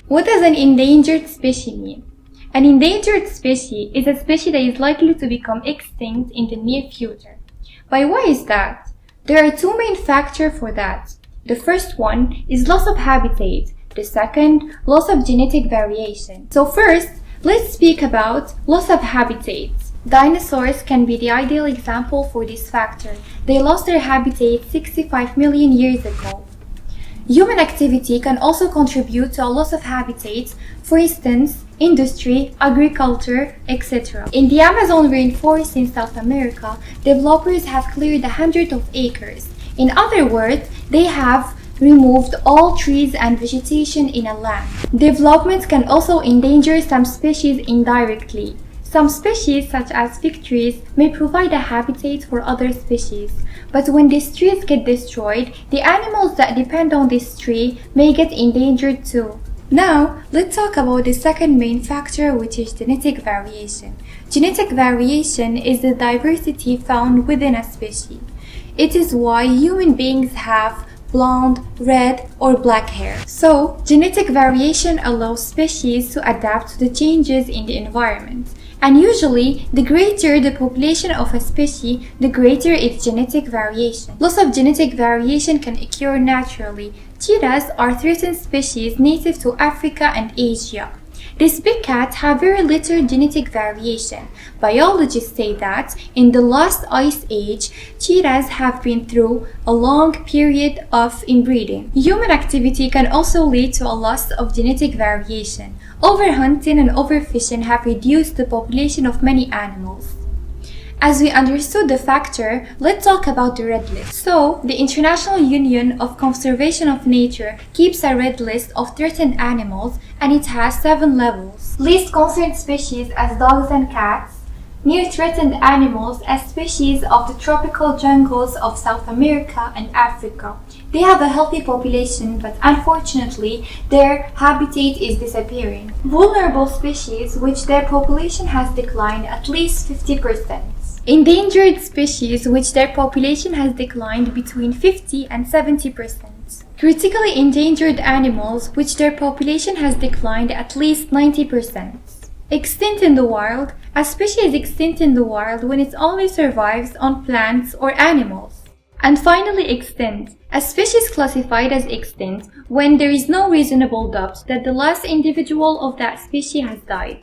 What does an endangered species mean? An endangered species is a species that is likely to become extinct in the near future. But why is that? There are two main factors for that. The first one is loss of habitat. The second, loss of genetic variation. So first, let's speak about loss of habitat. Dinosaurs can be the ideal example for this factor. They lost their habitat 65 million years ago. Human activity can also contribute to a loss of habitat, for instance, industry, agriculture, etc. In the Amazon rainforest in South America, developers have cleared hundreds of acres. In other words, they have removed all trees and vegetation in a land. Development can also endanger some species indirectly. Some species, such as fig trees, may provide a habitat for other species. But when these trees get destroyed, the animals that depend on this tree may get endangered too. Now, let's talk about the second main factor, which is genetic variation. Genetic variation is the diversity found within a species. It is why human beings have blonde, red, or black hair. So, genetic variation allows species to adapt to the changes in the environment. And usually, the greater the population of a species, the greater its genetic variation. Loss of genetic variation can occur naturally. Cheetahs are threatened species native to Africa and Asia. These big cats have very little genetic variation. Biologists say that in the last ice age, cheetahs have been through a long period of inbreeding. Human activity can also lead to a loss of genetic variation. Overhunting and overfishing have reduced the population of many animals. As we understood the factor, let's talk about the red list. So, the International Union of Conservation of Nature keeps a red list of threatened animals, and it has 7 levels. Least concerned species as dogs and cats, near threatened animals as species of the tropical jungles of South America and Africa. They have a healthy population, but unfortunately, their habitat is disappearing. Vulnerable species which their population has declined at least 50%. Endangered species which their population has declined between 50 and 70%. Critically endangered animals which their population has declined at least 90%. Extinct in the wild. A species is extinct in the wild when it only survives on plants or animals. And finally, extinct. A species classified as extinct when there is no reasonable doubt that the last individual of that species has died.